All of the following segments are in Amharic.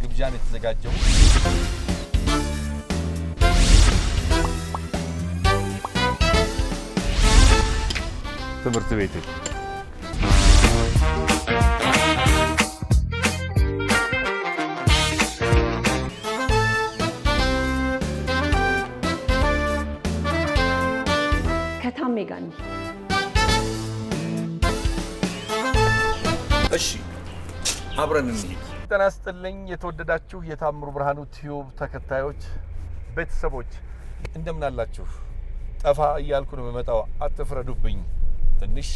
ለግብዣ ነው የተዘጋጀው። ትምህርት ቤት ከታሜ ጋር ነው። እሺ አብረን እንሂድ። ጤና ይስጥልኝ የተወደዳችሁ የታምሩ ብርሃኑ ቲዩብ ተከታዮች ቤተሰቦች እንደምን አላችሁ? ጠፋ እያልኩ ነው የምመጣው፣ አትፍረዱብኝ። ትንሽ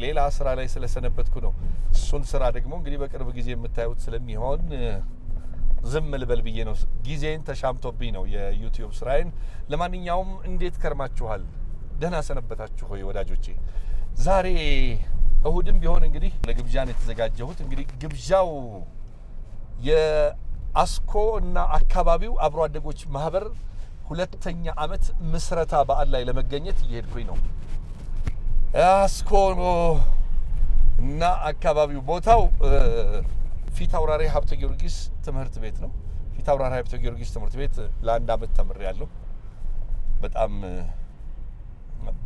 ሌላ ስራ ላይ ስለሰነበትኩ ነው። እሱን ስራ ደግሞ እንግዲህ በቅርብ ጊዜ የምታዩት ስለሚሆን ዝም ልበል ብዬ ነው። ጊዜን ተሻምቶብኝ ነው የዩቲዩብ ስራዬን። ለማንኛውም እንዴት ከርማችኋል? ደህና ሰነበታችሁ ሆይ ወዳጆቼ? ዛሬ እሁድም ቢሆን እንግዲህ ለግብዣ ነው የተዘጋጀሁት። እንግዲህ ግብዣው የአስኮ እና አካባቢው አብሮ አደጎች ማህበር 2ኛ ዓመት ምስረታ በዓል ላይ ለመገኘት እየሄድኩኝ ነው። አስኮ እና አካባቢው ቦታው ፊት አውራሪ ሀብተ ጊዮርጊስ ትምህርት ቤት ነው። ፊት አውራሪ ሀብተ ጊዮርጊስ ትምህርት ቤት ለ1 ዓመት ተምሬያለሁ። በጣም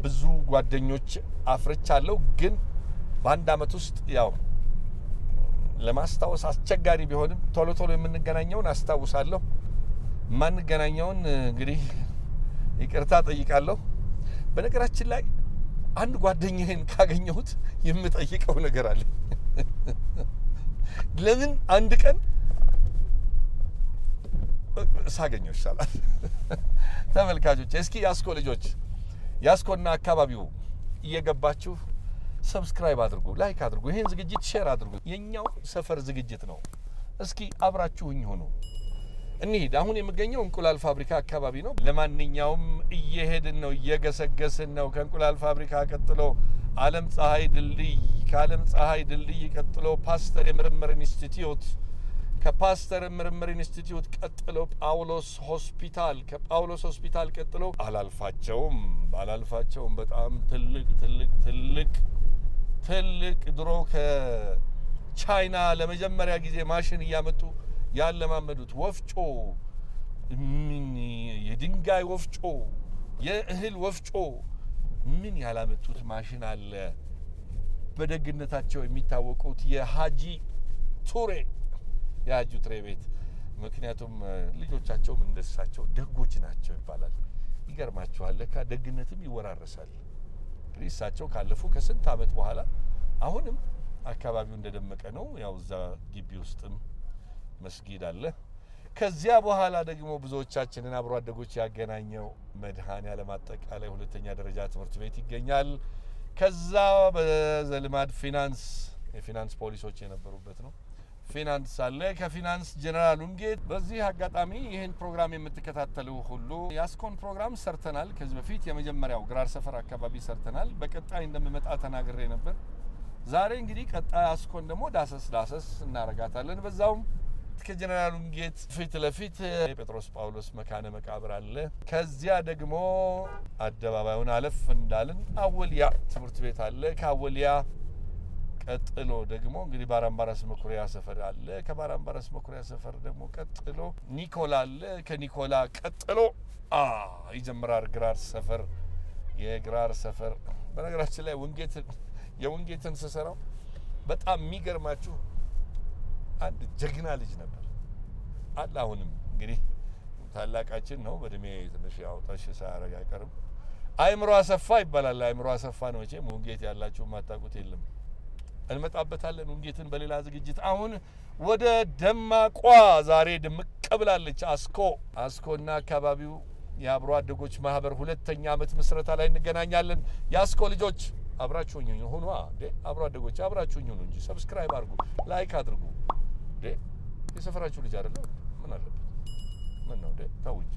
ብዙ ጓደኞች አፍርቻለሁ። ግን በ1 ዓመት ውስጥ ያው ለማስታወስ አስቸጋሪ ቢሆንም ቶሎ ቶሎ የምንገናኘውን አስታውሳለሁ። ማንገናኘውን እንግዲህ ይቅርታ ጠይቃለሁ። በነገራችን ላይ አንድ ጓደኛዬን ካገኘሁት የምጠይቀው ነገር አለ። ለምን አንድ ቀን ሳገኘው ይሻላል። ተመልካቾች እስኪ ያስኮ ልጆች፣ ያስኮና አካባቢው እየገባችሁ ሰብስክራይብ አድርጉ፣ ላይክ አድርጉ፣ ይሄን ዝግጅት ሼር አድርጉ። የኛው ሰፈር ዝግጅት ነው። እስኪ አብራችሁኝ ሆኑ። እንሂድ። አሁን የምገኘው እንቁላል ፋብሪካ አካባቢ ነው። ለማንኛውም እየሄድን ነው፣ እየገሰገስን ነው። ከእንቁላል ፋብሪካ ቀጥሎ ዓለም ፀሐይ ድልድይ፣ ከዓለም ፀሐይ ድልድይ ቀጥሎ ፓስተር የምርምር ኢንስቲትዩት፣ ከፓስተር የምርምር ኢንስቲትዩት ቀጥሎ ጳውሎስ ሆስፒታል፣ ከጳውሎስ ሆስፒታል ቀጥሎ አላልፋቸውም በጣም ትልቅ ድሮ ከቻይና ለመጀመሪያ ጊዜ ማሽን እያመጡ ያለማመዱት ወፍጮ፣ የድንጋይ ወፍጮ፣ የእህል ወፍጮ፣ ምን ያላመጡት ማሽን አለ። በደግነታቸው የሚታወቁት የሀጂ ቱሬ ቤት፣ ምክንያቱም ልጆቻቸውም እንደሳቸው ደጎች ናቸው ይባላል። ይገርማችኋል፣ ለካ ደግነትም ይወራረሳል። እንግዲህ እሳቸው ካለፉ ከስንት ዓመት በኋላ አሁንም አካባቢው እንደደመቀ ነው። ያው እዛ ግቢ ውስጥም መስጊድ አለ። ከዚያ በኋላ ደግሞ ብዙዎቻችንን አብሮ አደጎች ያገናኘው መድኃኔዓለም አጠቃላይ 2ኛ ደረጃ ትምህርት ቤት ይገኛል። ከዛ በዘልማድ የፊናንስ ፖሊሶች የነበሩበት ነው። ፊናንስ አለ። ከፊናንስ ጀነራል ውንጌት። በዚህ አጋጣሚ ይህን ፕሮግራም የምትከታተሉ ሁሉ የአስኮን ፕሮግራም ሰርተናል። ከዚህ በፊት የመጀመሪያው ግራር ሰፈር አካባቢ ሰርተናል። በቀጣይ እንደምመጣ ተናግሬ ነበር። ዛሬ እንግዲህ ቀጣይ አስኮን ደግሞ ዳሰስ እናረጋታለን። በዛውም ከጀነራል ውንጌት ፊት ለፊት የጴጥሮስ ጳውሎስ መካነ መቃብር አለ። ከዚያ ደግሞ አደባባዩን አለፍ እንዳልን አወሊያ ትምህርት ቤት አለ። ከአወሊያ ቀጥሎ ደግሞ እንግዲህ ባራምባራስ መኩሪያ ሰፈር አለ። ከባራምባራስ መኩሪያ ሰፈር ደግሞ ቀጥሎ ኒኮላ አለ። ከኒኮላ ቀጥሎ ይጀምራል ግራር ሰፈር። የግራር ሰፈር በነገራችን ላይ የውንጌትን ስሰራው በጣም የሚገርማችሁ አንድ ጀግና ልጅ ነበር አለ። አሁንም እንግዲህ ታላቃችን ነው፣ በእድሜ ትንሽ ያው ጠሽ ሳያረግ አይቀርም። አይምሮ አሰፋ ይባላል። አይምሮ አሰፋ ነው። መቼም ውንጌት ያላችሁ ማታውቁት የለም። እንመጣበታለን ውንጌትን በሌላ ዝግጅት። አሁን ወደ ደማቋ ዛሬ ድምቅ ብላለች አስኮና አካባቢው የአብሮ አደጎች ማህበር 2ኛ ዓመት ምስረታ ላይ እንገናኛለን። የአስኮ ልጆች አብራችሁኝ ሁኑ። አብሮ አደጎች አብራችሁኝ ሁኑ እንጂ ሰብስክራይብ አድርጉ፣ ላይክ አድርጉ። የሰፈራችሁ ልጅ አይደለ? ምን አለበት? ምን ነው ተው እንጂ።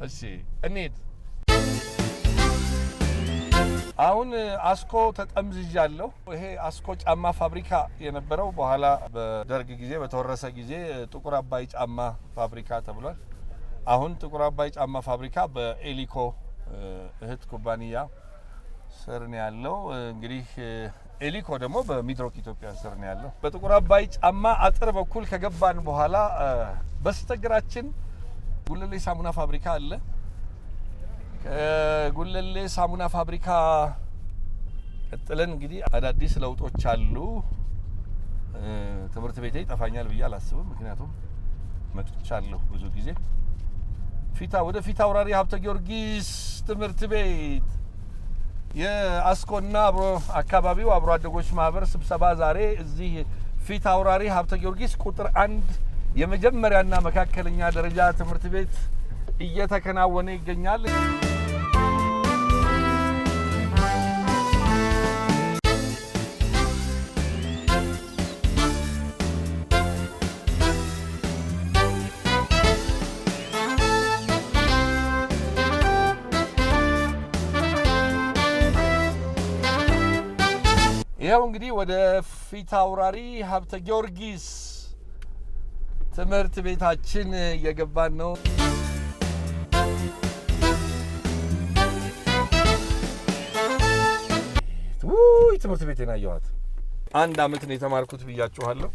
እሺ እንሂድ። አሁን አስኮ ተጠምዝዣለሁ። ይሄ አስኮ ጫማ ፋብሪካ የነበረው በኋላ በደርግ ጊዜ በተወረሰ ጊዜ ጥቁር አባይ ጫማ ፋብሪካ ተብሏል። አሁን ጥቁር አባይ ጫማ ፋብሪካ በኤሊኮ እህት ኩባንያ ስር ነው ያለው። እንግዲህ ኤሊኮ ደግሞ በሚድሮክ ኢትዮጵያ ስር ነው ያለው። በጥቁር አባይ ጫማ አጥር በኩል ከገባን በኋላ በስተግራችን ጉለሌ ሳሙና ፋብሪካ አለ። ከጉለሌ ሳሙና ፋብሪካ ቀጥለን እንግዲህ አዳዲስ ለውጦች አሉ። ትምህርት ቤቴ ይጠፋኛል ብዬ አላስብም፣ ምክንያቱም መጥቻለሁ ብዙ ጊዜ። ወደ ፊት አውራሪ ሀብተ ጊዮርጊስ ትምህርት ቤት የአስኮና አካባቢው አብሮ አደጎች ማህበር ስብሰባ ዛሬ እዚህ ፊት አውራሪ ሀብተ ጊዮርጊስ ቁጥር 1 የመጀመሪያና መካከለኛ ደረጃ ትምህርት ቤት እየተከናወነ ይገኛል። ይሄው እንግዲህ ወደ ፊት አውራሪ ሀብተ ጊዮርጊስ ትምህርት ቤታችን እየገባን ነው። ውይ ትምህርት ቤቴን አየኋት። 1 አመት ነው የተማርኩት ብያችኋለሁ።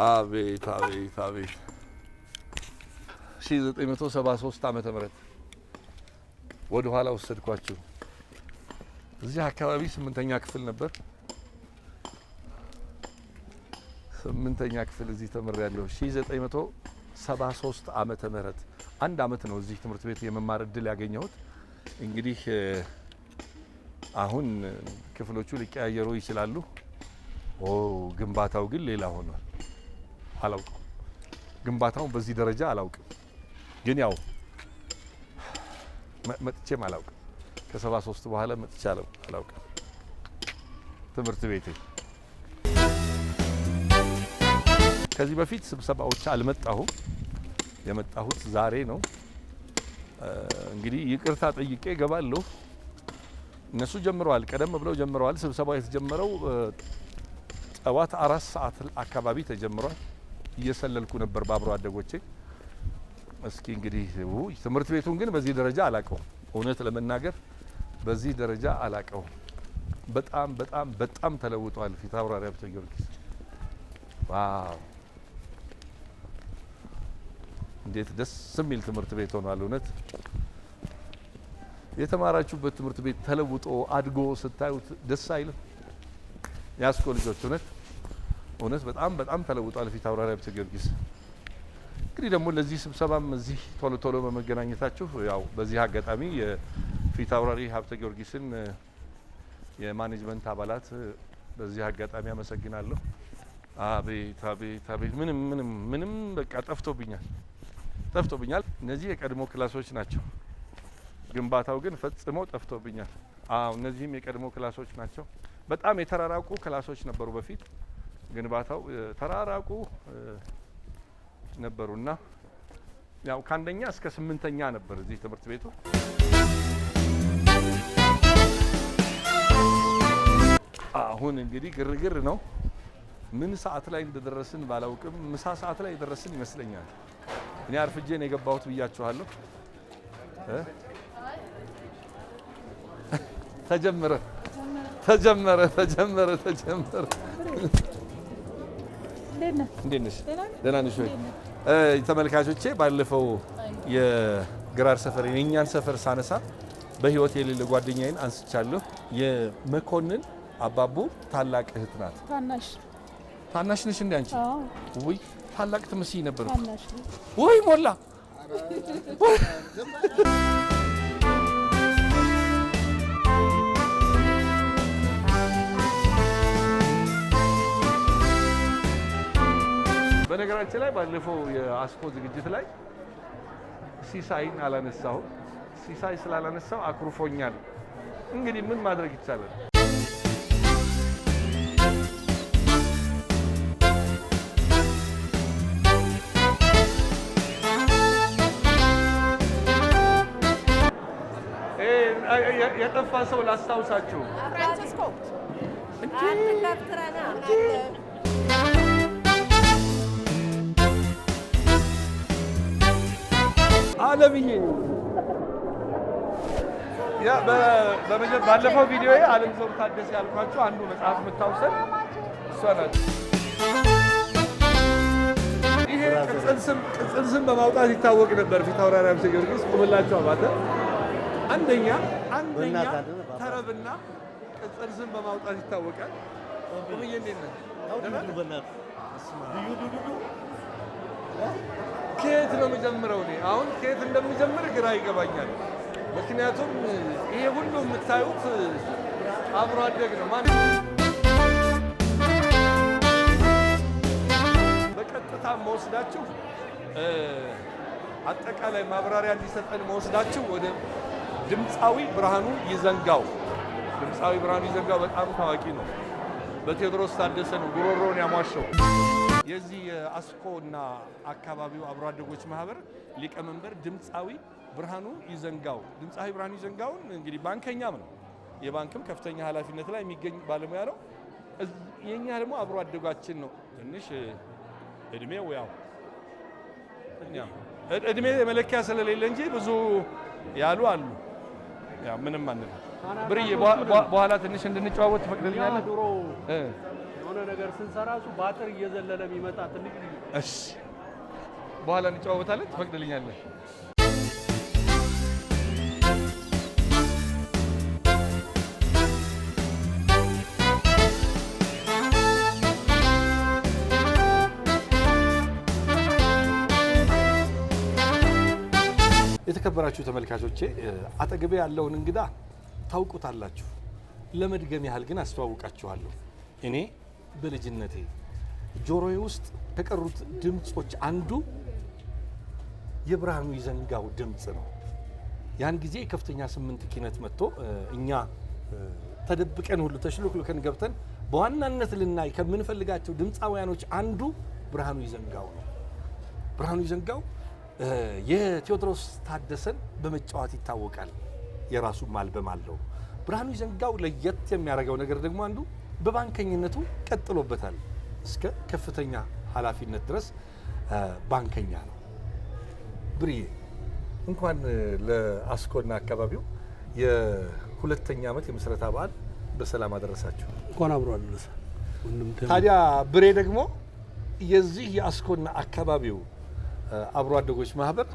አቤት አቤት አቤት 1973 ዓመተ ምህረት ወደ ኋላ ወሰድኳችሁ። እዚህ አካባቢ 8ኛ ክፍል ነበር። 8ኛ ክፍል እዚህ ተምሬያለሁ። 1973 ዓመተ ምህረት 1 አመት ነው እዚህ ትምህርት ቤት የመማር እድል ያገኘሁት። እንግዲህ አሁን ክፍሎቹ ሊቀያየሩ ይችላሉ። ግንባታው ግን ሌላ ሆኗል። አላውቅም፣ ግንባታውን በዚህ ደረጃ አላውቅም። ግን ያው መጥቼም አላውቅም። ከ73 በኋላ መጥቼ አላውቅም ትምህርት ቤቴ። ከዚህ በፊት ስብሰባዎች አልመጣሁም። የመጣሁት ዛሬ ነው። እንግዲህ ይቅርታ ጠይቄ እገባለሁ። እነሱ ጀምረዋል፣ ቀደም ብለው ጀምረዋል። ስብሰባው የተጀመረው ጠዋት 4 ሰዓት አካባቢ ተጀምሯል። እየሰለልኩ ነበር በአብሮ አደጎቼ። እስኪ እንግዲህ ትምህርት ቤቱን ግን በዚህ ደረጃ አላቀውም። እውነት ለመናገር በዚህ ደረጃ አላቀውም። በጣም በጣም በጣም ተለውጧል። ፊት አውራሪ ሀብተ ጊዮርጊስ ዋው! እንዴት ደስ የሚል ትምህርት ቤት ሆኗል። እውነት የተማራችሁበት ትምህርት ቤት ተለውጦ አድጎ ስታዩት ደስ አይልም? ያስኮ ልጆች እውነት በጣም በጣም ተለውጧል ፊት አውራሪ ሀብተ ጊዮርጊስ። እንግዲህ ደግሞ ለዚህ ስብሰባም እዚህ ቶሎ ቶሎ በመገናኘታችሁ ያው በዚህ አጋጣሚ የፊት አውራሪ ሀብተ ጊዮርጊስን የማኔጅመንት አባላት በዚህ አጋጣሚ አመሰግናለሁ። አቤት አቤት አቤት ምንም በቃ ጠፍቶብኛል። እነዚህ የቀድሞ ክላሶች ናቸው። ግንባታው ግን ፈጽሞ ጠፍቶብኛል። እነዚህም የቀድሞ ክላሶች ናቸው። በጣም የተራራቁ ክላሶች ነበሩ በፊት። ግንባታው ተራራቁ ነበሩና ያው ከአንደኛ እስከ 8ኛ ነበር እዚህ ትምህርት ቤቱ። አሁን እንግዲህ ግርግር ነው። ምን ሰዓት ላይ እንደደረስን ባላውቅም ምሳ ሰዓት ላይ የደረስን ይመስለኛል። እኔ አርፍጄ ነው የገባሁት ብያችኋለሁ። ተጀመረ። እንዴት ነሽ? ደህና ነሽ ወይ? ተመልካቾቼ ባለፈው የግራር ሰፈር የኛን ሰፈር ሳነሳ በህይወት የሌለ ጓደኛዬን አንስቻለሁ። የመኮንን አባቡ ታላቅ እህት ናት። ታናሽ ነሽ እንዴ አንቺ? ውይ ታላቅ ትመስይ ነበር። ውይ ሞላ በነገራችን ላይ ባለፈው የአስኮ ዝግጅት ላይ ሲሳይን አላነሳሁም። ሲሳይ ስላላነሳው አኩርፎኛል። እንግዲህ ምን ማድረግ ይቻላል? የጠፋ ሰው ላስታውሳችሁ። ፍራንሲስኮ አለምዬ ያ ባለፈው ቪዲዮ አለም ዘውዱ ታደሰ ያልኳችሁ አንዱ መጽሐፍ የምታውሰን እሷ ናት። ይሄ ቅጽል ስም በማውጣት ይታወቅ ነበር። ፊታውራሪ ሀብተ ጊዮርጊስ ቁምላቸው አባተ አንደኛ ተረብና ቅጽል ስም በማውጣት ይታወቃል። ቁምዬ እንዴት ነህ? ከየት ነው የምጀምረው? እኔ አሁን ከየት እንደምጀምር ግራ ይገባኛል። ምክንያቱም ይሄ ሁሉ የምታዩት አብሮ አደግ ነው። ማን በቀጥታ መወስዳችሁ አጠቃላይ ማብራሪያ እንዲሰጠን መወስዳችሁ ወደ ድምፃዊ ብርሃኑ ይዘንጋው። ድምፃዊ ብርሃኑ ይዘንጋው በጣም ታዋቂ ነው። በቴዎድሮስ ታደሰ ነው ጉሮሮውን ያሟሸው። የዚህ የአስኮ እና አካባቢው አብሮ አደጎች ማህበር ሊቀመንበር ድምፃዊ ብርሃኑ ይዘንጋው። ድምፃዊ ብርሃኑ ይዘንጋውን እንግዲህ ባንከኛም ነው፣ የባንክም ከፍተኛ ኃላፊነት ላይ የሚገኝ ባለሙያ ነው። የኛ ደግሞ አብሮ አደጓችን ነው። ትንሽ እድሜው ያው እድሜ መለኪያ ስለሌለ እንጂ ብዙ ያሉ አሉ። ያው ምንም አንል ብርዬ በኋላ ትንሽ እንድንጨዋወት ትፈቅድልኛለህ? ድሮ የሆነ ነገር ስንሰራ እሱ ባጥር እየዘለለ የሚመጣ ትንሽ ልጅ። እሺ በኋላ እንጨዋወታለን። ትፈቅድልኛለህ? የተከበራችሁ ተመልካቾቼ አጠገቤ ያለውን እንግዳ ታውቁታላችሁ። ለመድገም ያህል ግን አስተዋውቃችኋለሁ። እኔ በልጅነቴ ጆሮዬ ውስጥ ከቀሩት ድምጾች አንዱ የብርሃኑ ይዘንጋው ድምጽ ነው። ያን ጊዜ ከፍተኛ 8 ኪነት መጥቶ እኛ ተደብቀን ሁሉ ተሽሎክልከን ገብተን በዋናነት ልናይ ከምንፈልጋቸው ድምፃውያኖች አንዱ ብርሃኑ ይዘንጋው ነው። ብርሃኑ ይዘንጋው የቴዎድሮስ ታደሰን በመጫወት ይታወቃል። የራሱ አልበም አለው። ብርሃኑ ይዘንጋው ለየት የሚያደርገው ነገር ደግሞ አንዱ በባንከኝነቱ ቀጥሎበታል። እስከ ከፍተኛ ኃላፊነት ድረስ ባንከኛ ነው። ብርዬ እንኳን ለአስኮና አካባቢው የሁለተኛ ዓመት የምስረታ በዓል በሰላም አደረሳችሁ። እንኳን አብሮ አደረሰ። ታዲያ ብሬ ደግሞ የዚህ የአስኮና አካባቢው አብሮ አደጎች ማህበር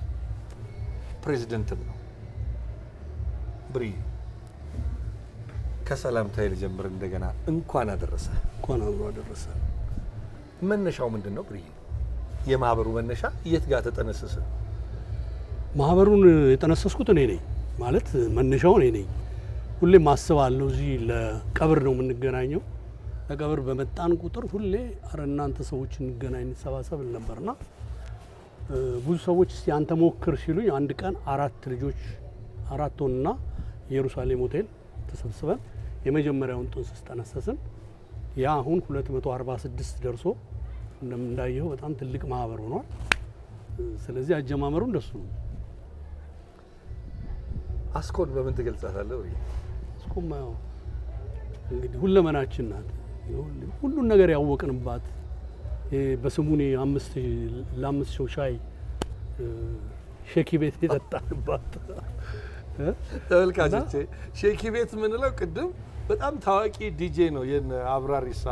ፕሬዝዳንትም ነው። ብርዬ ከሰላምታ ልጀምር እንደገና። እንኳን አደረሰ። እንኳን አብሮ አደረሰ። መነሻው ምንድን ነው ብርዬ? የማህበሩ መነሻ የት ጋር ተጠነሰሰ? ማህበሩን የጠነሰስኩት እኔ ነኝ። ማለት መነሻው እኔ ነኝ። ሁሌም አስባለሁ። እዚህ ለቀብር ነው የምንገናኘው። ለቀብር በመጣን ቁጥር ሁሌ አረ እናንተ ሰዎች እንገናኝ እንሰባሰብ ነበርና ብዙ ሰዎች እስቲ አንተ ሞክር ሲሉኝ አንድ ቀን 4 ልጆች 4 ሆንና ኢየሩሳሌም ሆቴል ተሰብስበን የመጀመሪያውን ጥንስስ ጠነሰስን። ያ አሁን 246 ደርሶ እንደምንዳየው በጣም ትልቅ ማህበር ሆኗል። ስለዚህ አጀማመሩ እንደሱ ነው። አስኮን በምን ትገልጻታለህ? አስኮማ እንግዲህ ሁለመናችን ናት። ሁሉን ነገር ያወቅንባት በስሙኒ 5 ሰው ሻይ ሼኪ ቤት የጠጣንባት። ተመልካቾቼ ሼኪ ቤት የምንለው ቅድም በጣም ታዋቂ ዲጄ ነው የነ አብራሪሳ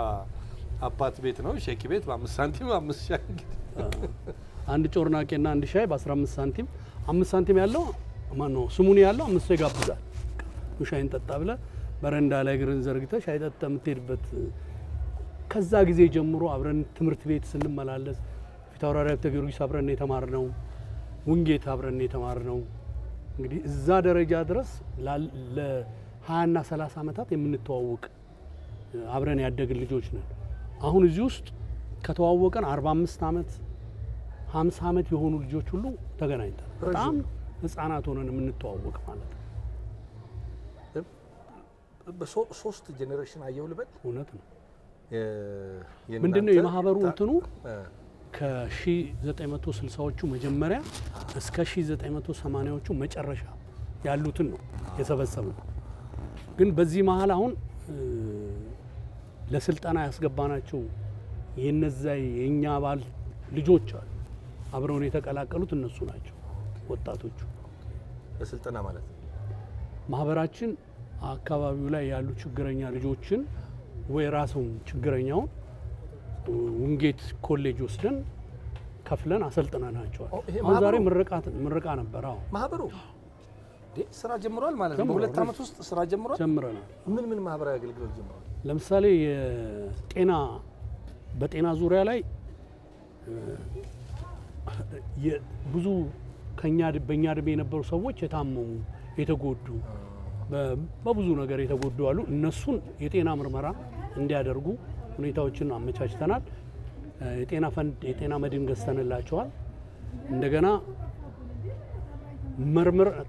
አባት ቤት ነው። ሼኪ ቤት በ5 ሳንቲም 5 ሻይ እንግዲህ አንድ ጮርናቄና አንድ ሻይ በ15 ሳንቲም 5 ሳንቲም ያለው ማነው ስሙኒ ያለው 5 ሰው ይጋብዛል። ሻይን ጠጣ ብለ በረንዳ ላይ ግርን ዘርግተ ሻይ ጠጣ የምትሄድበት። ከዛ ጊዜ ጀምሮ አብረን ትምህርት ቤት ስንመላለስ ፊታውራሪ ሀብተ ጊዮርጊስ አብረን የተማርነው፣ ውንጌት አብረን የተማርነው። እንግዲህ እዛ ደረጃ ድረስ ለ20 እና 30 ዓመታት የምንተዋወቅ አብረን ያደግን ልጆች ነን። አሁን እዚህ ውስጥ ከተዋወቀን 45 ዓመት 50 ዓመት የሆኑ ልጆች ሁሉ ተገናኝተን በጣም ህፃናት ሆነን የምንተዋወቅ ማለት ነው። በሶስት ጄኔሬሽን አየሁ ልበል። እውነት ነው። ምንድነው የማህበሩ እንትኑ ከ1960ዎቹ መጀመሪያ እስከ 1980ዎቹ መጨረሻ ያሉትን ነው የሰበሰብነው። ግን በዚህ መሀል አሁን ለስልጠና ያስገባናቸው የነዛ የኛ አባል ልጆች አሉ። አብረውን የተቀላቀሉት እነሱ ናቸው። ወጣቶቹ በስልጠና ማለት ማህበራችን አካባቢው ላይ ያሉ ችግረኛ ልጆችን ወይ ራሱን ችግረኛውን ውንጌት ኮሌጅ ወስደን ከፍለን አሰልጥነናቸዋል። አሁን ዛሬ ምርቃ ነበር። አዎ ማህበሩ ስራ ጀምሯል ማለት ነው። በሁለት ዓመት ውስጥ ስራ ጀምረናል። ምን ማህበራዊ አገልግሎት ጀምሯል? ለምሳሌ በጤና ዙሪያ ላይ ብዙ በእኛ እድሜ የነበሩ ሰዎች የታመሙ የተጎዱ በብዙ ነገር የተጎዱ አሉ። እነሱን የጤና ምርመራ እንዲያደርጉ ሁኔታዎችን አመቻችተናል። የጤና መድን ገዝተንላቸዋል። እንደገና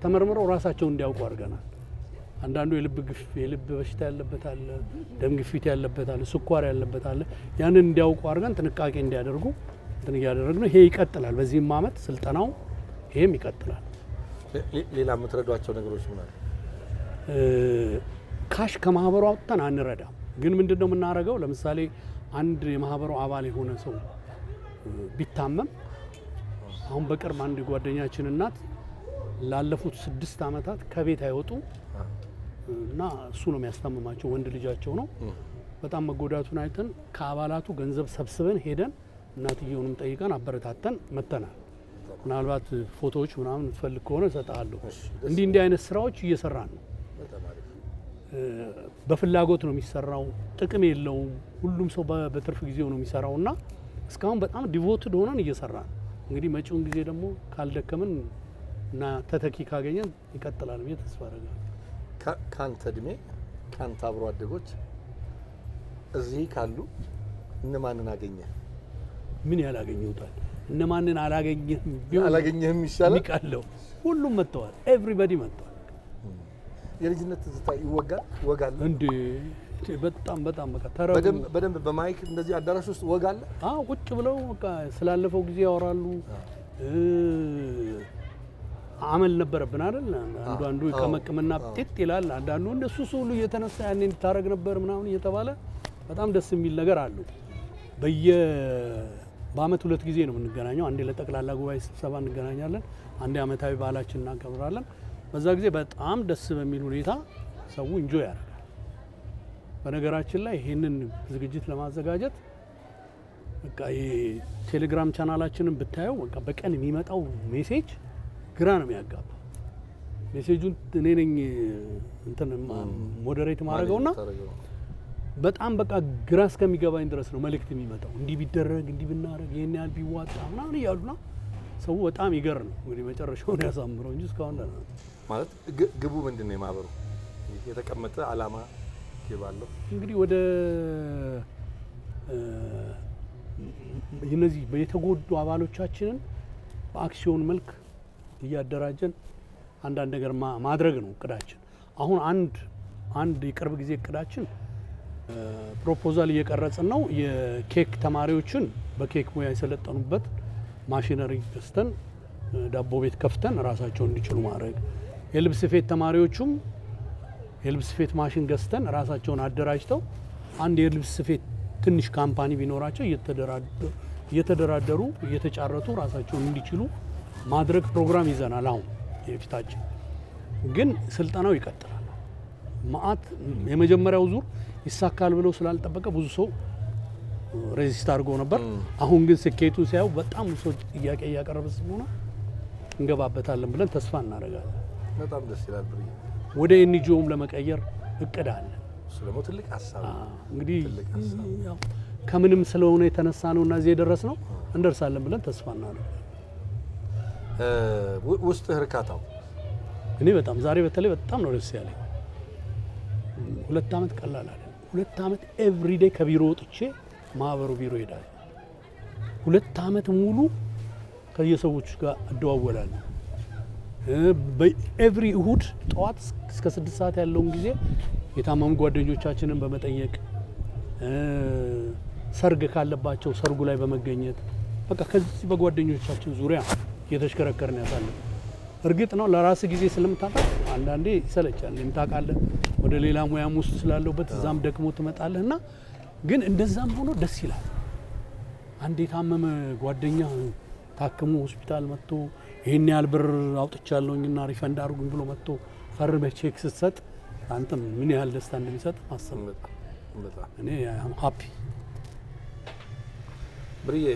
ተመርምረው ራሳቸው እንዲያውቁ አድርገናል። አንዳንዱ የልብ በሽታ ያለበት አለ፣ ደም ግፊት ያለበት አለ፣ ስኳር ያለበት አለ። ያንን እንዲያውቁ አድርገን ጥንቃቄ እንዲያደርጉ እያደረግን ይሄ ይቀጥላል። በዚህም ዓመት ስልጠናው ይሄም ይቀጥላል። ሌላ የምትረዷቸው ነገሮች ምን አሉ? ካሽ ከማህበሩ አውጥተን አንረዳም። ግን ምንድነው የምናደርገው? ለምሳሌ አንድ የማህበሩ አባል የሆነ ሰው ቢታመም አሁን በቅርብ አንድ ጓደኛችን እናት ላለፉት 6 ዓመታት ከቤት አይወጡ እና እሱ ነው የሚያስታምማቸው። ወንድ ልጃቸው ነው። በጣም መጎዳቱን አይተን ከአባላቱ ገንዘብ ሰብስበን ሄደን እናትየውንም ጠይቀን አበረታተን መተናል። ምናልባት ፎቶዎች ምናምን ፈልግ ከሆነ እሰጥሃለሁ። እንዲህ አይነት ስራዎች እየሰራን ነው። በፍላጎት ነው የሚሰራው። ጥቅም የለውም። ሁሉም ሰው በትርፍ ጊዜው ነው የሚሰራውና እስካሁን በጣም ዲቮትድ ሆነን እየሰራን እንግዲህ መጪውን ጊዜ ደግሞ ካልደከምን እና ተተኪ ካገኘን ይቀጥላል ብዬ ተስፋ አደርጋለሁ። ካንተ እድሜ ካንተ አብሮ አደጎች እዚህ ካሉ እነማንን አገኘ? ምን ያላገኘውታል? እነማንን አላገኘህም ይሻላል። ይቃለው ሁሉም መጥተዋል። ኤቭሪባዲ መጥተዋል። የልጅነት ትዝታ ይወጋል እንዴ? በጣም በቃ በደንብ በማይክ እንደዚህ አዳራሽ ውስጥ ወጋለ። አዎ ቁጭ ብለው በቃ ስላለፈው ጊዜ ያወራሉ። አመል ነበረብን አይደል? አንዱ ይቀመቅምና ጥጥ ይላል። አንዳንዱ እንደሱ ሁሉ እየተነሳ ያኔ እንድታረግ ነበር ምናምን እየተባለ በጣም ደስ የሚል ነገር አለው። በአመት 2 ጊዜ ነው የምንገናኘው። አንዴ ለጠቅላላ ጉባኤ ስብሰባ እንገናኛለን፣ አንዴ አመታዊ በዓላችን እናከብራለን። በዛ ጊዜ በጣም ደስ በሚል ሁኔታ ሰው ኢንጆይ ያደርጋል። በነገራችን ላይ ይሄንን ዝግጅት ለማዘጋጀት በቃ የቴሌግራም ቻናላችንን ብታየው በቃ በቀን የሚመጣው ሜሴጅ ግራ ነው የሚያጋባ። ሜሴጁን እኔ ነኝ ሞዴሬት ማድረገውና በጣም በቃ ግራ እስከሚገባኝ ድረስ ነው መልእክት የሚመጣው። እንዲህ ቢደረግ እንዲህ ብናረግ ይሄን ያህል ቢዋጣ ምናምን እያሉና ሰው በጣም ይገር ነው እንግዲህ መጨረሻውን ያሳምረው እንጂ እስካሁን ደህና ነው። ማለት ግቡ ምንድነው? የማህበሩ የተቀመጠ አላማ ይባለው እንግዲህ ወደ እነዚህ የተጎዱ አባሎቻችንን በአክሲዮን መልክ እያደራጀን አንዳንድ ነገር ማድረግ ነው እቅዳችን። አሁን አንድ የቅርብ ጊዜ እቅዳችን ፕሮፖዛል እየቀረጽን ነው። የኬክ ተማሪዎችን በኬክ ሙያ የሰለጠኑበት ማሽነሪ ገዝተን ዳቦ ቤት ከፍተን ራሳቸውን እንዲችሉ ማድረግ፣ የልብስ ስፌት ተማሪዎቹም የልብስ ስፌት ማሽን ገዝተን ራሳቸውን አደራጅተው አንድ የልብስ ስፌት ትንሽ ካምፓኒ ቢኖራቸው እየተደራደሩ እየተጫረቱ ራሳቸውን እንዲችሉ ማድረግ ፕሮግራም ይዘናል። አሁን የፊታችን ግን ስልጠናው ይቀጥላል። ማአት የመጀመሪያው ዙር ይሳካል ብለው ስላልጠበቀ ብዙ ሰው ሬዚስት አድርጎ ነበር። አሁን ግን ስኬቱ ሲያዩ በጣም ሰው ጥያቄ እያቀረበ ስለሆነ እንገባበታለን ብለን ተስፋ እናደርጋለን። በጣም ደስ ይላል። ወደ ኤንጂኦም ለመቀየር እቅድ አለ። እሱ ደግሞ ትልቅ ሀሳብ ነው። እንግዲህ ያው ከምንም ስለሆነ የተነሳ ነው እና እዚህ የደረስነው እንደርሳለን ብለን ተስፋ እናደርጋለን። ውስጥ እርካታው እኔ በጣም ዛሬ በተለይ በጣም ነው ደስ ያለኝ። 2 ዓመት ቀላል አይደለም። 2 ዓመት ኤቭሪዴይ ከቢሮ ወጥቼ ማህበሩ ቢሮ ሄዳለሁ። 2 ዓመት ሙሉ ከየሰዎች ጋር እደዋወላለሁ። በኤቭሪ እሁድ ጠዋት እስከ 6 ሰዓት ያለውን ጊዜ የታመሙ ጓደኞቻችንን በመጠየቅ ሰርግ ካለባቸው ሰርጉ ላይ በመገኘት በቃ ከዚህ በጓደኞቻችን ዙሪያ እየተሽከረከርን ያሳለን። እርግጥ ነው ለራስ ጊዜ ስለምታጣ አንዳንዴ ይሰለቻል። የምታውቃለህ ወደ ሌላ ሙያም ውስጥ ስላለውበት እዛም ደክሞ ትመጣለህና ግን እንደዛም ሆኖ ደስ ይላል። አንድ የታመመ ጓደኛ ታክሞ ሆስፒታል መጥቶ ይሄን ያህል ብር አውጥቻለሁኝና ሪፈንድ አድርጉኝ ብሎ መጥቶ ፈርመህ ቼክ ስትሰጥ አንተም ምን ያህል ደስታ እንደሚሰጥ ማሰብ በጣም እኔ ሃፒ ብርዬ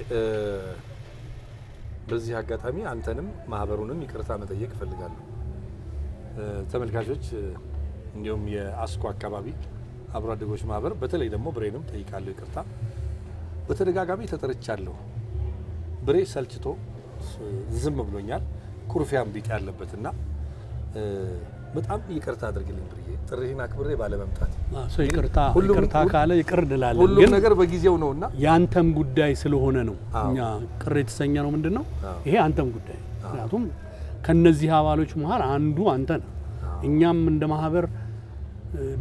በዚህ አጋጣሚ አንተንም ማህበሩንም ይቅርታ መጠየቅ እፈልጋለሁ። ተመልካቾች እንዲሁም የአስኮ አካባቢ አብሮ አደጎች ማህበር በተለይ ደግሞ ብሬንም ጠይቃለሁ ይቅርታ። በተደጋጋሚ ተጠርቻለሁ። ብሬ ሰልችቶ ዝም ብሎኛል። ኩርፊያም ቢጤ ያለበትና በጣም ይቅርታ አድርግልኝ ብርዬ፣ ጥሪህን አክብሬ ባለመምጣት። ይቅርታ ካለ ይቅር እንላለን። ሁሉም ነገር በጊዜው ነውና ያንተም ጉዳይ ስለሆነ ነው እኛ ቅር የተሰኘ ነው። ምንድነው ይሄ አንተም ጉዳይ፣ ምክንያቱም ከነዚህ አባሎች መሃል አንዱ አንተ ነህ። እኛም እንደ ማህበር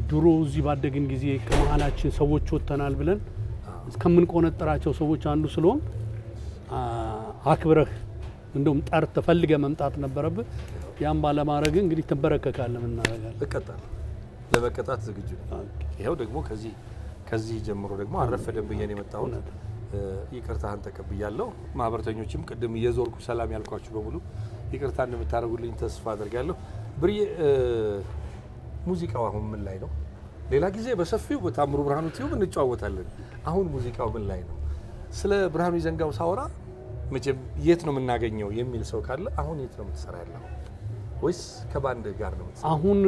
ድሮ እዚህ ባደግን ጊዜ ከመሃላችን ሰዎች ወጥተናል ብለን እስከምንቆነጥራቸው ሰዎች አንዱ ስለሆን አክብረህ እንደውም ጠርተህ ፈልገህ መምጣት ነበረብህ። ያን ባለማድረግ እንግዲህ ትበረከካለህ። ምን እናደርጋለን? እቀጣለሁ። ለመቀጣት ዝግጁ ነኝ። ይሄው ደግሞ ከዚህ ጀምሮ ደግሞ አረፈደን ብዬ ነው የመጣሁት። ይቅርታህን ተቀብያለሁ። ማህበርተኞችም ቅድም እየዞርኩ ሰላም ያልኳችሁ በሙሉ ይቅርታ እንደምታደርጉልኝ ተስፋ አደርጋለሁ። ብርዬ ሙዚቃው አሁን ምን ላይ ነው? ሌላ ጊዜ በሰፊው በታምሩ ብርሃኑ ቲዩብ እንጨዋወታለን። አሁን ሙዚቃው ምን ላይ ነው? ስለ ብርሃኑ ይዘንጋው ሳወራ መቼም የት ነው የምናገኘው የሚል ሰው ካለ አሁን የት ነው የምትሰራ ያለው? ወይስ ከባንድ ጋር ነው የምትሰራ? አሁን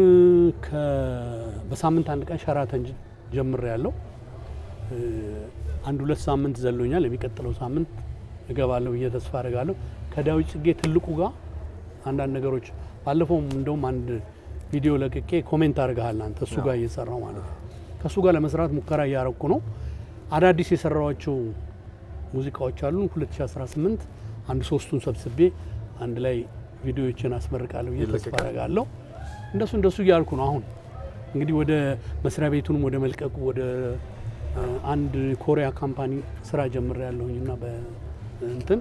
በሳምንት አንድ ቀን ሸራተን ጀምር ያለው አንድ 2 ሳምንት ዘሎኛል። የሚቀጥለው ሳምንት እገባለሁ ብዬ ተስፋ አደርጋለሁ። ከዳዊት ጽጌ ትልቁ ጋር አንዳንድ ነገሮች ባለፈውም እንደውም አንድ ቪዲዮ ለቅቄ ኮሜንት አድርገሃል አንተ እሱ ጋር እየሰራው ማለት ነው። ከሱ ጋር ለመስራት ሙከራ እያረኩ ነው። አዳዲስ የሰራዋቸው ሙዚቃዎች አሉ። 2018 አንድ 3ቱን ሰብስቤ አንድ ላይ ቪዲዮዎችን አስመርቃለሁ ብዬ ተስፋ አደርጋለሁ። እንደሱ እያልኩ ነው። አሁን እንግዲህ ወደ መስሪያ ቤቱንም ወደ መልቀቁ ወደ አንድ ኮሪያ ካምፓኒ ስራ ጀምሬያለሁኝና በእንትን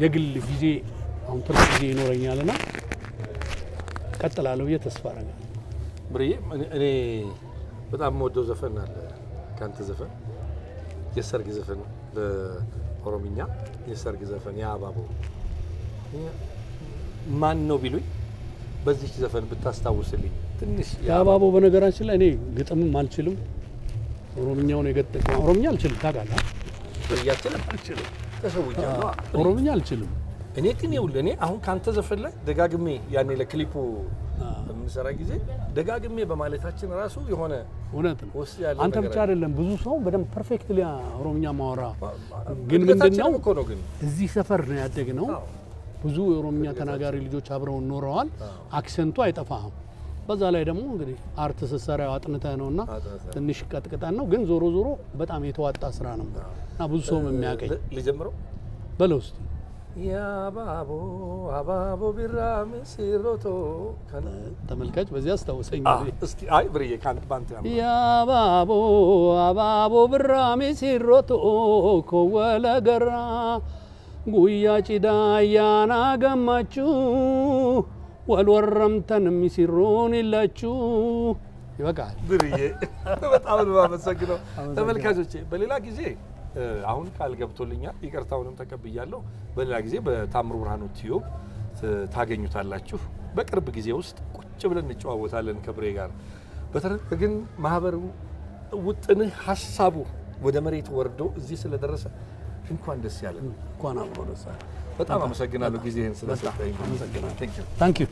የግል ጊዜ አሁን ትርፍ ጊዜ ይኖረኛልና ቀጥላለሁ ብዬ ተስፋ አደርጋለሁ። ብርዬ እኔ በጣም የምወደው ዘፈን አለ ካንተ ዘፈን፣ የሰርግ ዘፈን በኦሮምኛ የሰርግ ዘፈን የአባቦ ማን ነው ቢሉኝ በዚህ ዘፈን ብታስታውስልኝ ትንሽ። የአባቦ በነገራችን ላይ እኔ ግጥምም አልችልም፣ ኦሮምኛውን የገጠቀው ኦሮምኛ አልችልም። ታውቃለህ? አልችልም ተሰውጃለሁ። ኦሮምኛ አልችልም። እኔ ግን ይኸውልህ እኔ አሁን ካንተ ዘፈን ላይ ደጋግሜ ያኔ ለክሊፑ በምንሰራ ጊዜ ደጋግሜ በማለታችን ራሱ የሆነ እውነት ነው። አንተ ብቻ አይደለም ብዙ ሰው በደንብ ፐርፌክትሊ ኦሮምኛ ማወራ። ግን ምንድነው እዚህ ሰፈር ነው ያደግነው። ብዙ የኦሮምኛ ተናጋሪ ልጆች አብረው ኖረዋል። አክሰንቱ አይጠፋም። በዛ ላይ ደግሞ እንግዲህ አርት ስትሰራ አጥንተህ ነውና ትንሽ ቀጥቅጣን ነው። ግን ዞሮ ዞሮ በጣም የተዋጣ ስራ ነበር እና ብዙ ሰው የሚያቀኝ ልጀምረው በለው እስቲ ያባቦ አባቦ ቢራም ሲሮቶ ተመልካች በዚህ አስታውሰኝ እስቲ። አይ ብርዬ ካንተ ባንተ ያባቦ አባቦ ቢራም ሲሮቶ ኮወለገራ ጉያ ጭዳ ያና ገማቹ ወልወረምተን ሚሲሮን ይላችሁ። ይበቃል ብርዬ፣ በጣም ነው የማመሰግነው። ተመልካቾቼ በሌላ ጊዜ አሁን ቃል ገብቶልኛል፣ ይቅርታውንም ተቀብያለሁ። በሌላ ጊዜ በታምሩ ብርሃኑ ቲዩብ ታገኙታላችሁ። በቅርብ ጊዜ ውስጥ ቁጭ ብለን እንጨዋወታለን ከብሬ ጋር። በተረፈ ግን ማህበሩ ውጥንህ ሀሳቡ ወደ መሬት ወርዶ እዚህ ስለደረሰ እንኳን ደስ ያለ። እንኳን አብሮ ደስ ያለ። በጣም አመሰግናለሁ ጊዜህን ስለሰጠኝ። ታንክ ዩ።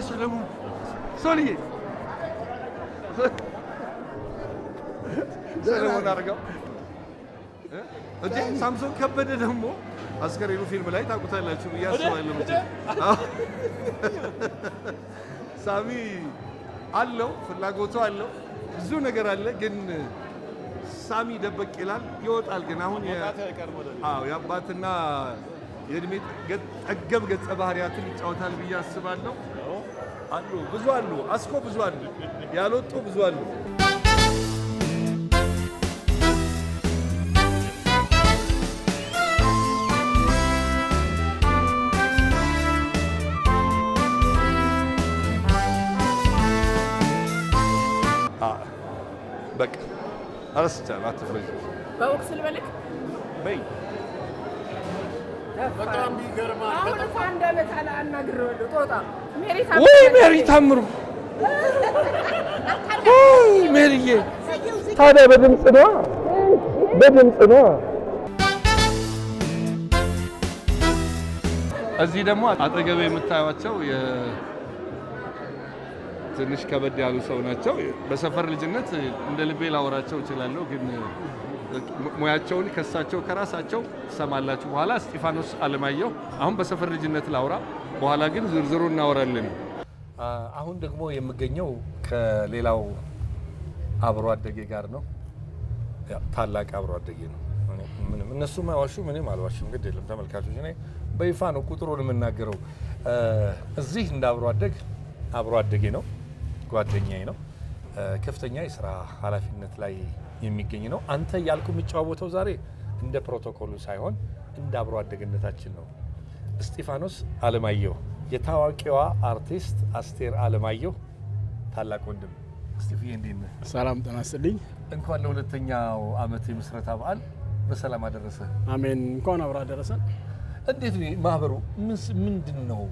ሰለሞን ሶልዬ ሰለሞን አድርገው እንዴ ሳምሶን ከበደ ደግሞ አስከሬኑ ፊልም ላይ ታውቁታላችሁ ብዬ አስባለሁ። ሳሚ አለው ፍላጎቱ አለው ብዙ ነገር አለ፣ ግን ሳሚ ደበቅ ይላል ይወጣል። ግን አሁን የአባትና የእድሜ ጠገብ ገጸ ባህሪያትን ይጫወታል ብዬ አስባለሁ። አሉ ብዙ አሉ፣ አስኮ ብዙ አሉ፣ ያልወጡ ብዙ አሉ። በቃ አረስቻለሁ፣ አትፍረጂ። በወቅት ልበልክ በይ በጣም ይገርማል። አሁን እንኳን እንደበት አለ አናግረዋለሁ። ጦጣ ወይ ሜሪ ታምሩ ሜሪዬ፣ ታዲያ በድምፅ ነው እዚህ ደግሞ አጠገቤ የምታዩቸው ትንሽ ከበድ ያሉ ሰው ናቸው። በሰፈር ልጅነት እንደ ልቤ ላወራቸው እችላለሁ፣ ግን ሙያቸውን ከሳቸው ከራሳቸው ትሰማላችሁ። በኋላ እስጢፋኖስ አለማየሁ፣ አሁን በሰፈር ልጅነት ላውራ፣ በኋላ ግን ዝርዝሩ እናወራለን። አሁን ደግሞ የምገኘው ከሌላው አብሮ አደጌ ጋር ነው። ታላቅ አብሮ አደጌ ነው። ምንም እነሱም አይዋሹም፣ እኔም አልዋሽም። ግድ የለም ተመልካቾች፣ እኔ በይፋ ነው ቁጥሩን የምናገረው። እዚህ እንደ አብሮ አደጌ ነው፣ ጓደኛዬ ነው። ከፍተኛ የስራ ኃላፊነት ላይ የሚገኝ ነው። አንተ እያልኩ የሚጫወተው ዛሬ እንደ ፕሮቶኮሉ ሳይሆን እንደ አብሮ አደግነታችን ነው። እስጢፋኖስ አለማየሁ፣ የታዋቂዋ አርቲስት አስቴር አለማየሁ ታላቅ ወንድም። እስጢፍዬ እንዴት ነህ? ሰላም ጤና ይስጥልኝ። እንኳን ለሁለተኛው ዓመት የምስረታ በዓል በሰላም አደረሰ። አሜን። እንኳን አብራ አደረሰን። እንዴት ነው ማህበሩ? ምንድን ነው?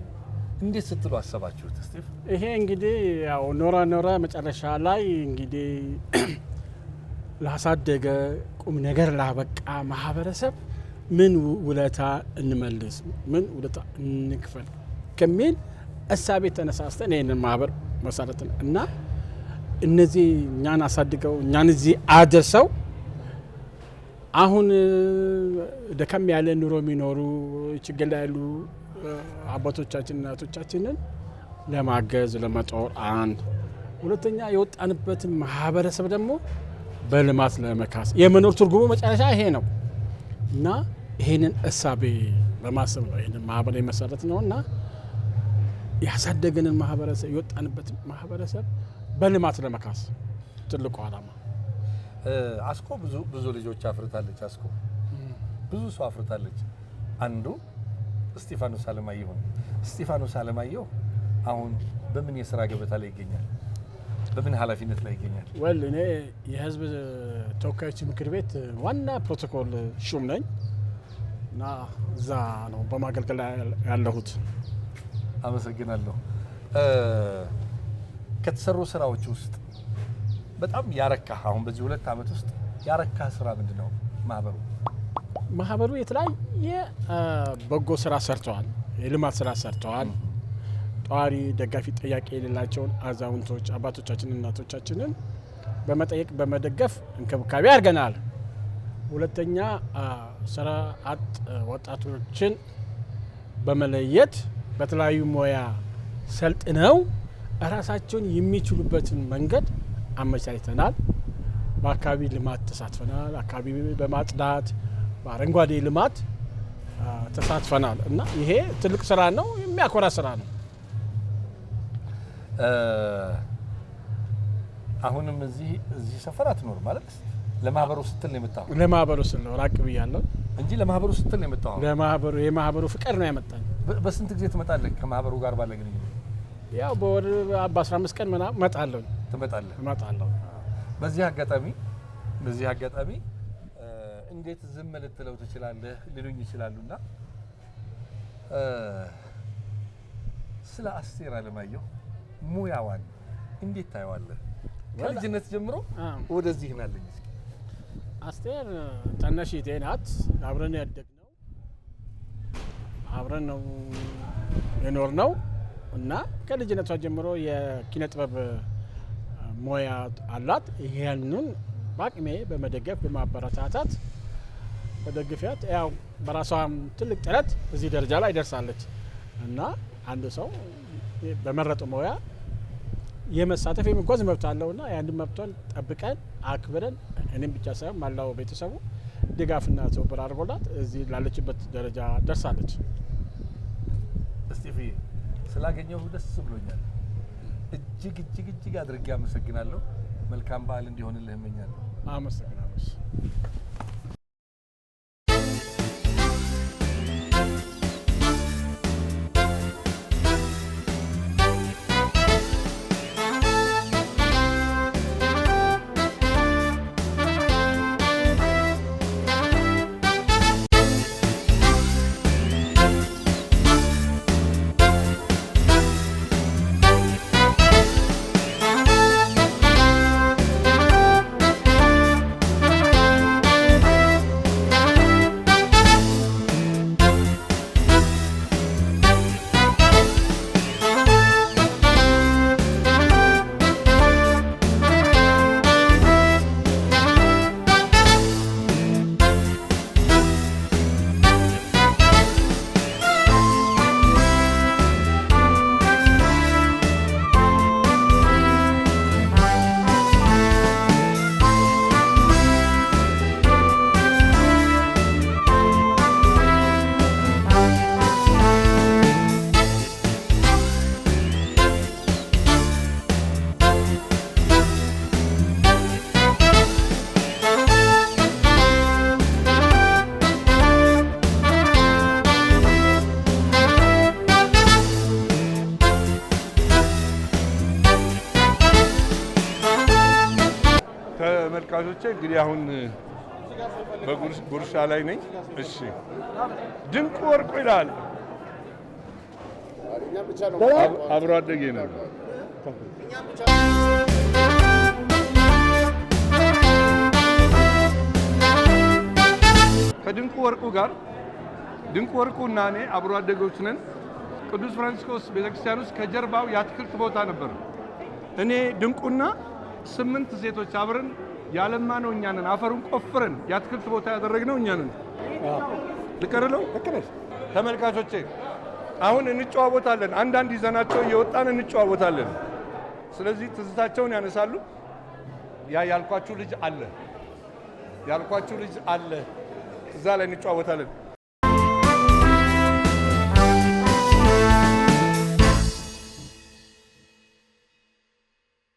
እንዴት ስትሉ አሰባችሁት? እስጢፍ ይሄ እንግዲህ ያው ኖራ መጨረሻ ላይ እንግዲህ ላሳደገ ቁም ነገር ላበቃ ማህበረሰብ ምን ውለታ እንመልስ፣ ምን ውለታ እንክፈል ከሚል እሳቤ ተነሳስተን ይህንን ማህበር መሰረትን እና እነዚህ እኛን አሳድገው እኛን እዚህ አድርሰው አሁን ደከም ያለ ኑሮ የሚኖሩ ችግር ላይ ያሉ አባቶቻችን እናቶቻችንን ለማገዝ ለመጦር፣ አንድ ሁለተኛ የወጣንበትን ማህበረሰብ ደግሞ በልማት ለመካስ የመኖር ትርጉሙ መጨረሻ ይሄ ነው እና ይሄንን እሳቤ በማሰብ ነው ይሄንን ማህበር የመሰረት ነው እና ያሳደገንን ማህበረሰብ የወጣንበትን ማህበረሰብ በልማት ለመካስ ትልቁ ዓላማ። አስኮ ብዙ ልጆች አፍርታለች። አስኮ ብዙ ሰው አፍርታለች። አንዱ እስጢፋኖስ አለማየሁ ነው። እስጢፋኖስ አለማየሁ አሁን በምን የስራ ገበታ ላይ ይገኛል? በምን ኃላፊነት ላይ ይገኛል? ወል እኔ የህዝብ ተወካዮች ምክር ቤት ዋና ፕሮቶኮል ሹም ነኝ እና እዛ ነው በማገልገል ያለሁት። አመሰግናለሁ። ከተሰሩ ስራዎች ውስጥ በጣም ያረካ አሁን በዚህ 2 ዓመት ውስጥ ያረካ ስራ ምንድነው? ማህበሩ የተለያየ በጎ ስራ ሰርተዋል፣ የልማት ስራ ሰርተዋል። ጧሪ ደጋፊ ጠያቂ የሌላቸውን አዛውንቶች አባቶቻችንን እናቶቻችንን በመጠየቅ በመደገፍ እንክብካቤ አድርገናል። ሁለተኛ ስራ አጥ ወጣቶችን በመለየት በተለያዩ ሙያ ሰልጥነው ራሳቸውን የሚችሉበትን መንገድ አመቻችተናል። በአካባቢ ልማት ተሳትፈናል። አካባቢ በማጽዳት በአረንጓዴ ልማት ተሳትፈናል እና ይሄ ትልቅ ስራ ነው፣ የሚያኮራ ስራ ነው። አሁንም እዚህ ሰፈር አትኖር ማለት ለማህበሩ ስትል ነው የመጣው? ለማህበሩ ስትል ነው፣ ራቅ ብያለሁ እንጂ ለማህበሩ ስትል ነው የመጣው? ለማህበሩ የማህበሩ ፍቅር ነው ያመጣኝ። በስንት ጊዜ ትመጣለህ ከማህበሩ ጋር ባለ ግንኙነት? ያው በወር በ15 ቀን ምናምን እመጣለሁ። ትመጣለህ? እመጣለሁ። በዚህ አጋጣሚ እንዴት ዝም ልትለው ትችላለህ ሊሉኝ ይችላሉና ስለ አስቴር አለማየሁ ሙያዋን እንዴት ታየዋለህ? ከልጅነት ጀምሮ ወደዚህ ናለኝ። አስቴር ታናሽ እህቴ ናት። አብረን ያደግነው አብረን ነው የኖርነው እና ከልጅነቷ ጀምሮ የኪነ ጥበብ ሙያ አላት። ይሄንን በአቅሜ በመደገፍ በማበረታታት በደግፊያት ያው በራሷም ትልቅ ጥረት እዚህ ደረጃ ላይ ደርሳለች እና አንድ ሰው በመረጡ ሙያ የመሳተፍ የመጓዝ መብት አለውና ያንን መብቷን ጠብቀን አክብረን እኔም ብቻ ሳይሆን ማላው ቤተሰቡ ድጋፍና ትብብር አድርጎላት እዚህ ላለችበት ደረጃ ደርሳለች። እስጢፌ ስላገኘሁ ደስ ብሎኛል። እጅግ አድርጌ አመሰግናለሁ። መልካም በዓል እንዲሆንልህ እመኛለሁ። አመሰግናለሁ። ተመልካቾቼ እንግዲህ አሁን በጉርሻ ላይ ነኝ። እሺ ድንቁ ወርቁ ይላል አብሮ አደጌ ነው። ከድንቁ ወርቁ ጋር ድንቁ ወርቁና እኔ አብሮ አደጎች ነን። ቅዱስ ፍራንሲስኮስ ቤተክርስቲያን ውስጥ ከጀርባው የአትክልት ቦታ ነበር። እኔ ድንቁና 8 ሴቶች አብረን ያለማነው እኛ ነን። አፈሩን ቆፍረን የአትክልት ቦታ ያደረግነው እኛ ነን። ልቀርለው ተመልካቾቼ አሁን እንጨዋወታለን። አንዳንድ ይዘናቸው እየወጣን እንጨዋወታለን። ስለዚህ ትዝታቸውን ያነሳሉ። ያልኳችሁ ልጅ አለ እዛ ላይ እንጨዋወታለን።